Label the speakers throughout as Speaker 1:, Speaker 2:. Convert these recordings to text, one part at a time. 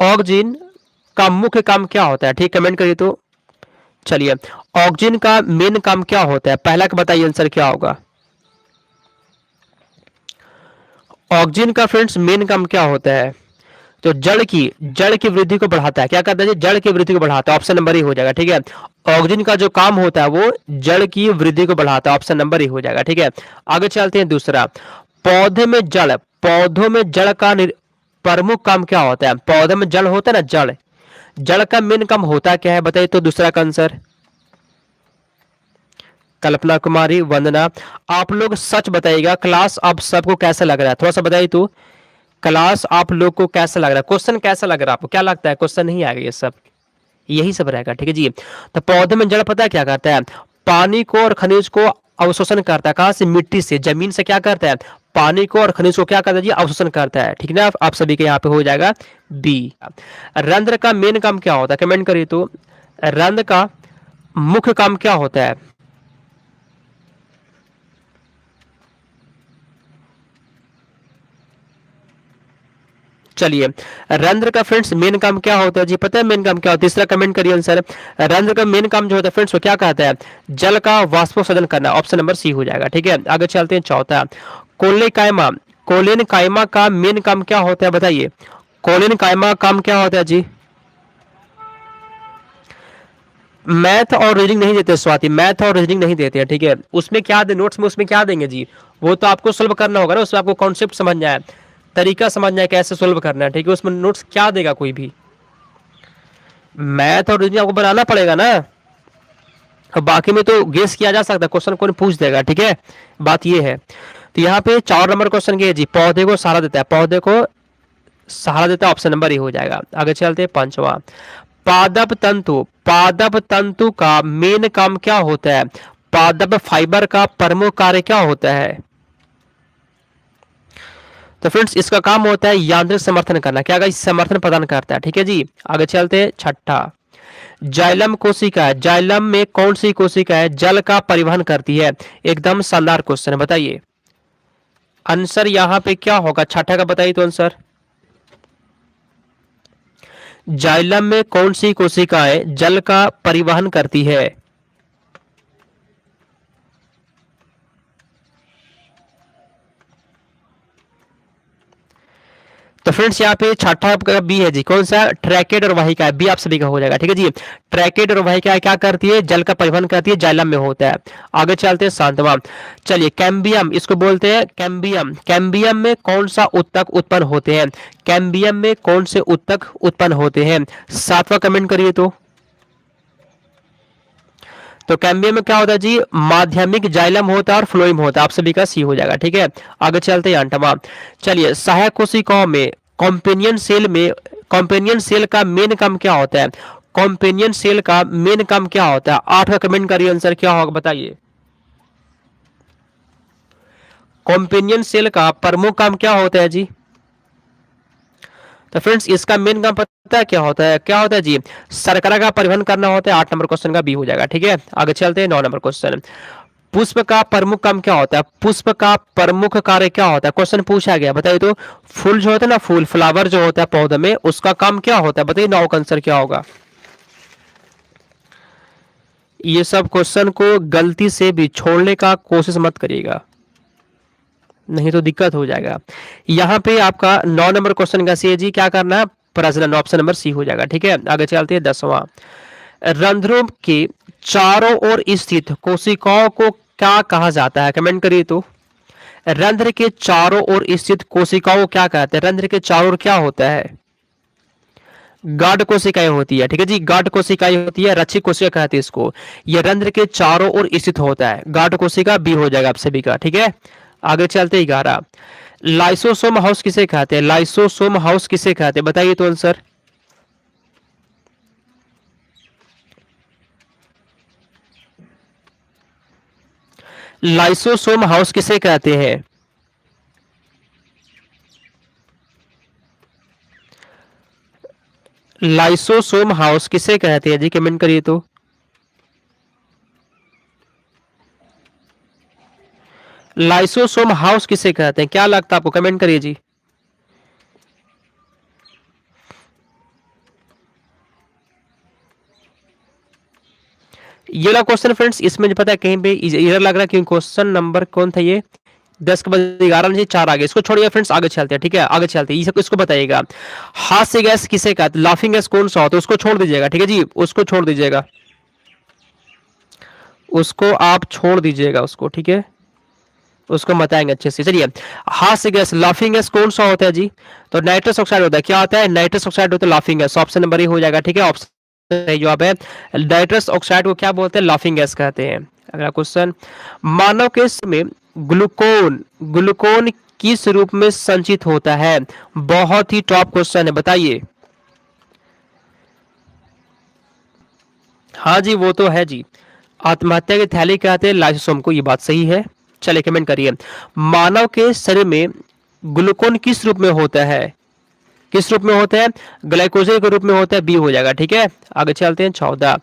Speaker 1: Oxygen का मुख्य काम क्या होता है? ठीक, कमेंट करिए तो। चलिए, ऑक्सीजन का मेन काम क्या होता है? पहला का बताइए आंसर क्या होगा। ऑक्सीजन का फ्रेंड्स मेन काम क्या होता है? तो जड़ की वृद्धि को बढ़ाता है। क्या करता है जी? जड़ की वृद्धि को बढ़ाता है। ऑप्शन नंबर ही हो जाएगा। ठीक है, ऑक्सीजन का जो काम होता है वो जड़ की वृद्धि को बढ़ाता है। ऑप्शन नंबर ही हो जाएगा। ठीक है, आगे चलते हैं। दूसरा, पौधों में जड़ का प्रमुख काम क्या होता है? पौधे में जड़ होता है ना, जड़ का मेन काम होता क्या है? बताइए तो दूसरा का आंसर। कल्पना कुमारी, वंदना, आप लोग सच बताइएगा। क्लास आप सबको कैसा लग रहा है? थोड़ा सा बताइए तो। क्लास आप लोग को कैसा लग रहा है? क्वेश्चन कैसा लग रहा है आपको? क्या लगता है क्वेश्चन नहीं आएगा? ये सब यही सब रहेगा। ठीक है जी। तो पौधे में जड़ पता है क्या करता है? पानी को और खनिज को अवशोषण करता है। कहां से? मिट्टी से, जमीन से। क्या करता है? पानी को और खनिज को क्या करता है जी? अवशोषण करता है। ठीक है ना, आप सभी के यहाँ पे हो जाएगा बी। रंध्र का मेन काम क्या होता है? कमेंट करिए तो। रंध्र का मुख्य काम क्या होता है? चलिए, रंध्र का फ्रेंड्स मेन काम क्या होता है जी? पता है मेन काम क्या होता है? तीसरा कमेंट करिए आंसर। रंध्र का मेन काम जो होता है फ्रेंड्स वो क्या कहता है? जल का वाष्पोत्सर्जन करना। ऑप्शन नंबर सी हो जाएगा। ठीक है, आगे चलते हैं। चौथा, कोलेन कायमा कोलेन कायमा का मेन काम क्या होता है? बताइए, कोलेन कायमा का काम क्या होता है जी? मैथ और रीजनिंग नहीं देते स्वाति, मैथ और रीजनिंग नहीं देते हैं। ठीक है, उसमें क्या दे, नोट्स में उसमें क्या देंगे जी? वो तो आपको सोल्व करना होगा ना, उसमें आपको कॉन्सेप्ट समझना है, तरीका समझना है कैसे सोल्व करना है। ठीक है, उसमें नोट्स क्या देगा कोई भी? मैथ और रीजनिंग आपको बनाना पड़ेगा ना। अब बाकी में तो गेस किया जा सकता है, क्वेश्चन कौन पूछ देगा। ठीक है, बात ये है। तो यहाँ पे 4 नंबर क्वेश्चन के जी, पौधे को सहारा देता है। पौधे को सहारा देता है, ऑप्शन नंबर ही हो जाएगा। आगे चलते हैं। पांचवा, पादप तंतु का मेन काम क्या होता है? पादप फाइबर का प्रमुख कार्य क्या होता है? तो फ्रेंड्स इसका काम होता है यांत्रिक समर्थन करना। क्या गाइस? समर्थन प्रदान करता है। ठीक है जी, आगे चलते हैं। छठा, जाइलम कोशिका, जाइलम में कौन सी कोशिका है जल का परिवहन करती है? एकदम शानदार क्वेश्चन है, बताइए आंसर यहाँ पे क्या होगा? छठा का बताइए तो आंसर। जाइलम में कौन सी कोशिकाएं जल का परिवहन करती है? तो फ्रेंड्स यहाँ पे छठा का बी है जी। कौन सा? ट्रैकेड और वाहिका है। बी आप सभी का हो जाएगा। ठीक है जी, ट्रैकेड और वाहिका क्या करती है? जल का परिवहन करती है, जाइलम में होता है। आगे चलते हैं। शांतवा, चलिए कैम्बियम इसको बोलते हैं। कैम्बियम, कैम्बियम में कौन सा उत्तक उत्पन्न होते हैं? कैम्बियम में कौन से उत्तक उत्पन्न होते हैं? सातवां कमेंट करिए तो कैम्बियम में क्या होता है जी? माध्यमिक जाइलम होता है और फ्लोएम होता है। आप सभी का सी हो जाएगा। ठीक है, आगे चलते हैं। आठवां, चलिए सहायक कोशिकाओं में कॉम्पेनियन सेल का मेन काम क्या होता है? कॉम्पेनियन सेल का मेन काम क्या होता है? 8 का कमेंट करिए आंसर क्या होगा, बताइए। कॉम्पेनियन सेल का प्रमुख काम क्या होता है जी? तो फ्रेंड्स इसका मेन काम पता है क्या होता है? क्या होता है जी? शर्करा का परिवहन करना होता है। 8 नंबर क्वेश्चन का बी हो जाएगा। ठीक है, आगे चलते हैं। 9 नंबर क्वेश्चन, पुष्प का प्रमुख काम क्या होता है? पुष्प का प्रमुख कार्य क्या होता है? क्वेश्चन पूछा गया, बताइए तो। फूल जो होता है ना, फूल फ्लावर जो होता है पौधे में, उसका काम क्या होता है? बताइए, 9 का आंसर क्या होगा? ये सब क्वेश्चन को गलती से भी छोड़ने का कोशिश मत करिएगा, नहीं तो दिक्कत हो जाएगा। यहाँ पे आपका 9 नंबर क्वेश्चन का सी है जी, क्या करना है? प्रजनन। ऑप्शन नंबर सी हो जाएगा। ठीक है, आगे चलते हैं। 10वां, रंध्रों के चारों ओर स्थित कोशिकाओं को क्या कहा जाता है? कमेंट करिए तो। रंध्र के चारों ओर स्थित कोशिकाओं को क्या कहते हैं? रंध्र के चारों ओर क्या होता है? गाढ़ कोशिकाएं होती है। ठीक है जी, गाढ़ कोशिकाएं होती है, रक्षी कोशिका कहते हैं इसको। ये रंध्र के चारों ओर स्थित होता है। गाढ़ कोशिका बी हो जाएगा आप सभी का। ठीक है, आगे चलते। 11, लाइसोसोम हाउस किसे कहते हैं? लाइसोसोम हाउस किसे कहते हैं? बताइए तो आंसर। लाइसोसोम हाउस किसे कहते हैं? लाइसोसोम हाउस किसे कहते हैं जी? कमेंट करिए तो। लाइसोसोम हाउस किसे कहते हैं? क्या लगता है आपको? कमेंट करिए जी। ये वाला क्वेश्चन फ्रेंड्स, इसमें जो पता है कहीं पे एरर लग रहा है, क्योंकि क्वेश्चन नंबर कौन था ये, 10 के बाद 11 नहीं 4 आगे, इसको छोड़िए फ्रेंड्स, आगे चलते हैं। ठीक है, आगे चलते हैं, इसको बताइएगा। हास्य गैस किसे कहते हैं, लाफिंग गैस कौन सा होता है, उसको छोड़ दीजिएगा। ठीक है जी, उसको छोड़ दीजिएगा, उसको आप छोड़ दीजिएगा उसको। ठीक है, उसको बताएंगे अच्छे से। चलिए, हास्य गैस लाफिंग गैस कौन सा होता है जी, तो नाइट्रस ऑक्साइड होता है। क्या होता है, नाइट्रस ऑक्साइड होता है laughing gas. Option number A हो जाएगा। ठीक है, ऑप्शन सही जवाब है। नाइट्रस ऑक्साइड को क्या बोलते हैं, लाफिंग गैस कहते हैं। अगला क्वेश्चन, मानव के शरीर में ग्लूकोन ग्लूकोन किस रूप में संचित होता है, बहुत ही टॉप क्वेश्चन है, बताइए। हाँ जी, वो तो है जी, आत्महत्या की थैली कहते हैं लाइसोसोम को, ये बात सही है। चलिए कमेंट करिए, मानव के शरीर में ग्लूकोन किस रूप में होता है, किस रूप में होता है, ग्लाइकोजन के रूप में होता है, बी हो जाएगा। ठीक है, आगे चलते हैं। 14,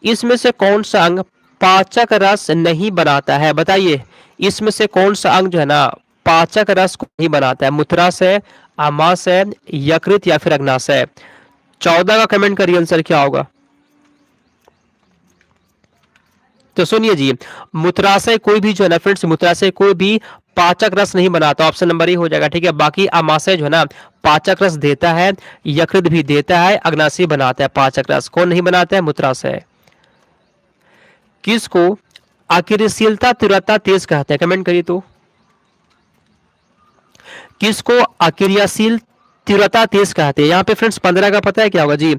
Speaker 1: इसमें से कौन सा अंग पाचक रस नहीं बनाता है, बताइए। इसमें से कौन सा अंग जो है ना पाचक रस को नहीं बनाता है, मूत्राशय, आमाशय, यकृत या फिर अग्नाशय। 14 का कमेंट करिए, आंसर क्या होगा। तो सुनिए जी, मूत्राशय कोई भी जो है ना फ्रेंड्स, मूत्राशय कोई भी पाचक रस नहीं बनाता, ऑप्शन नंबर ए हो जाएगा। ठीक है, बाकी आमाशय जो है ना पाचक रस देता है, यकृत भी देता है, अग्नाशय बनाता है पाचक रस, कौन नहीं बनाता है, मूत्राशय। किसको अक्रियशीलता तीव्रता तेज कहते हैं, कमेंट करिए तो। किसको अक्रियाशील तीव्रता तेज कहते हैं, यहाँ पे फ्रेंड्स 15 का पता है क्या होगा जी,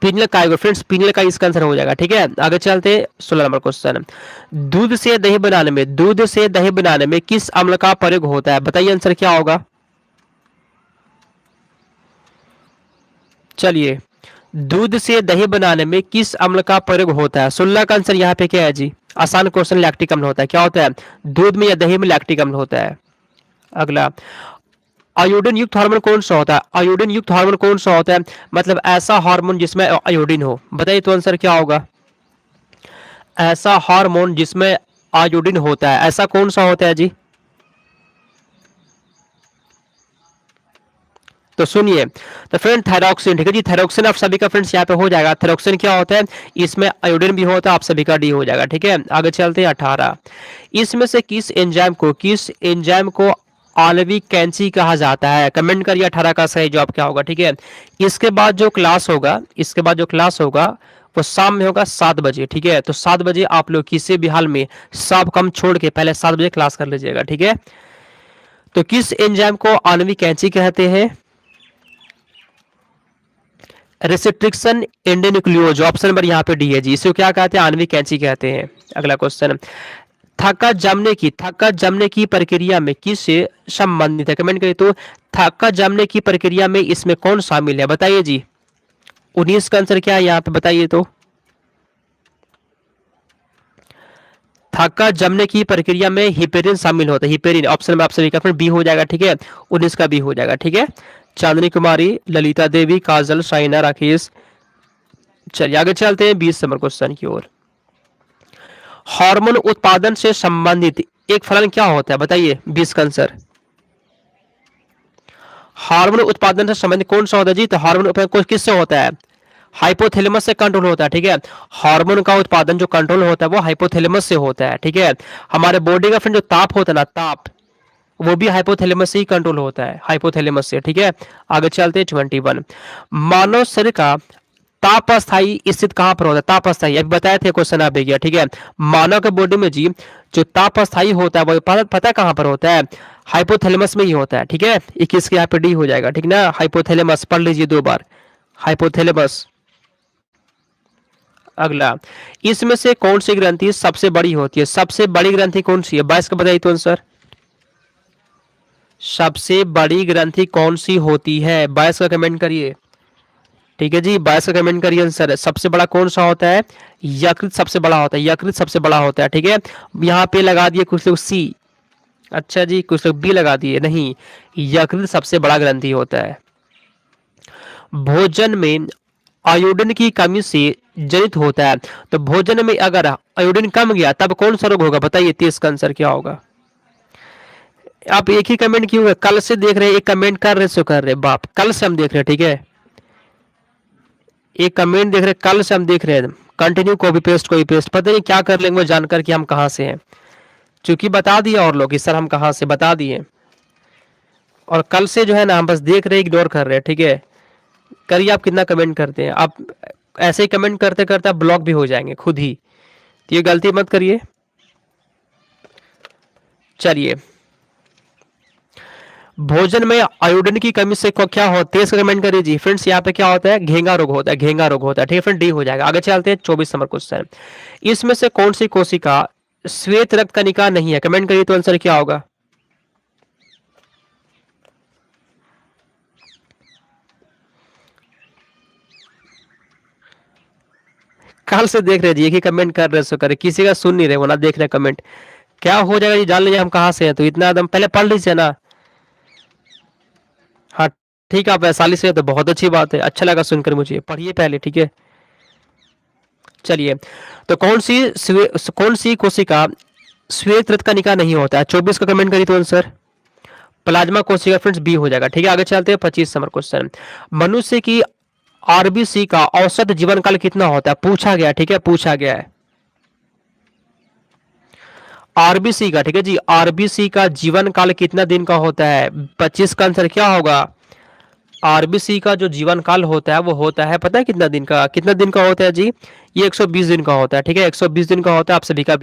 Speaker 1: पिनल का आएगा फ्रेंड्स, पिनल का इसका आंसर हो जाएगा। ठीक है, आगे चलते 16 नंबर क्वेश्चन, दूध से दही बनाने में दूध से दही बनाने में किस अम्ल का प्रयोग होता है, बताइए आंसर क्या होगा। चलिए, दूध से दही बनाने में किस अम्ल का प्रयोग होता है, 16 का आंसर यहाँ पे क्या है जी, आसान क्वेश्चन, लैक्टिक अम्ल होता है। क्या होता है, दूध में या दही में लैक्टिक अम्ल होता है। अगला, आयोडीन युक्त हार्मोन कौन सा होता है, आयोडीन युक्त हार्मोन कौन सा होता है, मतलब ऐसा हार्मोन जिसमें आयोडीन हो, बताइए तो आंसर क्या होगा। ऐसा हार्मोन जिसमें आयोडीन होता है, ऐसा कौन सा होता है जी। तो सुनिए, तो फ्रेंड थायरॉक्सिन, ठीक है जी, थायरॉक्सिन आप सभी का फ्रेंड्स यहाँ पे हो जाएगा। थायरॉक्सिन क्या होता है, इसमें आयोडीन भी होता है, आप सभी का डी हो जाएगा। ठीक है, आगे चलते हैं 18, इसमें से किस एंजाइम को आणविक कैंची कहा जाता है, कमेंट करिए 18 का सही जवाब क्या होगा। ठीक है, इसके बाद जो क्लास होगा, इसके बाद जो क्लास होगा वो शाम में होगा 7 बजे। ठीक है, तो 7 बजे आप लोग किसी भी हाल में सब काम छोड़ के पहले 7 बजे क्लास कर लीजिएगा। ठीक है, तो किस एंजाइम को आणविक कैंची कहते हैं, रेस्ट्रिक्शन एंडोन्यूक्लियोज, ऑप्शन नंबर यहाँ पे डी है जी, इसको क्या कहते हैं, आणविक कैंची कहते हैं। अगला क्वेश्चन, थक्का जमने की प्रक्रिया में किससे संबंधित है, कमेंट करिए तो। थक्का जमने की प्रक्रिया में इसमें कौन शामिल है, बताइए जी। 19 का आंसर क्या है यहाँ पे, बताइए तो। थक्का जमने की प्रक्रिया में हिपेरिन शामिल होता है, हिपेरिन, ऑप्शन में आप सभी का बी हो जाएगा। ठीक है, 19 का बी हो जाएगा। ठीक है, चांदनी कुमारी, ललिता देवी, काजल, साइना, राकेश। चलिए आगे चलते हैं 20 नंबर क्वेश्चन की ओर। हार्मोन उत्पादन से संबंधित एक फलन क्या होता है, बताइए 20 का आंसर। हार्मोन उत्पादन से संबंधित कौन सा होता है जी, तो हार्मोन उत्पादन किससे होता है, हाइपोथैलेमस से कंट्रोल होता है। ठीक है, हार्मोन का उत्पादन जो कंट्रोल होता है वो हाइपोथैलेमस से होता है। ठीक है, हमारे बॉडी का फ्रेंड जो ताप होता है ना, ताप, वो भी हाइपोथैलेमस से ही कंट्रोल होता है, हाइपोथैलेमस से। ठीक है, आगे चलते हैं 21, मानव शरीर का ताप स्थायी स्थित कहां पर होता है, ताप स्थायी अभी बताए थे क्वेश्चन आप गया। ठीक है, मानव के बॉडी में जी जो ताप स्थायी होता है वो पता कहां पर होता है, हाइपोथैलेमस में ही होता है। ठीक है, 21 के यहाँ पे डी हो जाएगा। ठीक ना, हाइपोथैलेमस पढ़ लीजिए 2 बार, हाइपोथैलेमस। अगला, इसमें से कौन सी ग्रंथि सबसे बड़ी होती है, सबसे बड़ी ग्रंथि कौन सी है, 22 का बताइए तो आंसर। सबसे बड़ी ग्रंथि कौन सी होती है, 22 का कमेंट करिए। ठीक है जी, 22 का कमेंट करिए आंसर। सबसे बड़ा कौन सा होता है, यकृत सबसे बड़ा होता है, यकृत सबसे बड़ा होता है। ठीक है, यहाँ पे लगा दिए कुछ लोग सी, अच्छा जी, कुछ लोग बी लगा दिए, नहीं, यकृत सबसे बड़ा ग्रंथि होता है। भोजन में आयोडीन की कमी से जनित होता है, तो भोजन में अगर आयोडीन कम गया तब कौन सा रोग होगा, बताइए 23 का आंसर क्या होगा। आप एक ही कमेंट क्यों है, कल से देख रहे हैं, एक कमेंट कर रहे सो कर रहे बाप, कल से हम देख रहे हैं। ठीक है, एक कमेंट देख रहे, कल से हम देख रहे हैं, कंटिन्यू कॉपी पेस्ट पता नहीं क्या कर लेंगे वो जानकर कि हम कहाँ से हैं, क्योंकि बता दिया और लोग कि सर हम कहाँ से बता दिए। और कल से जो है ना हम बस देख रहे इग्नोर कर रहे हैं। ठीक है, करिए आप कितना कमेंट करते हैं। आप ऐसे ही कमेंट करते करते आप ब्लॉक भी हो जाएंगे खुद ही, तो ये गलती मत करिए। चलिए, भोजन में आयोडीन की कमी से क्या होता है, इसका कमेंट करिए जी। फ्रेंड्स यहाँ पे क्या होता है, घेंगा रोग होता है, घेंगा रोग होता है। ठीक है फ्रेंड, डी हो जाएगा। आगे चलते हैं 24 नंबर क्वेश्चन। इसमें से कौन सी कोशिका श्वेत रक्त कणिका नहीं है, कमेंट करिए तो आंसर क्या होगा। कल से देख रहे जी, एक ही कमेंट कर रहे, सो करे किसी का सुन नहीं रहे वो ना देख रहे कमेंट। क्या हो जाएगा जी, जान लीजिए हम कहाँ से हैं, तो इतना एकदम पहले पढ़ लीजिए ना। हाँ ठीक है, आप वैशाली से हैं तो बहुत अच्छी बात है, अच्छा लगा सुनकर मुझे, पढ़िए पहले। ठीक है, चलिए, तो कौन सी कोशिका श्वेत रक्त कणिका नहीं होता है, 24 का कमेंट करिए तो आंसर प्लाज्मा कोशिका। फ्रेंड्स बी हो जाएगा। ठीक है, आगे चलते हैं 25 नंबर क्वेश्चन। मनुष्य की आरबीसी का औसत जीवन काल कितना होता है, पूछा गया। ठीक है, पूछा गया है आरबीसी का। ठीक है जी, आरबीसी का जीवन काल कितना दिन का होता है, 25 का आंसर क्या होगा। आरबीसी का जो जीवन काल होता है वो होता है, पता है कितना दिन का, कितना दिन का होता है जी, ये 120 दिन का होता है। ठीक है, 120 दिन का होता है। आप सभी का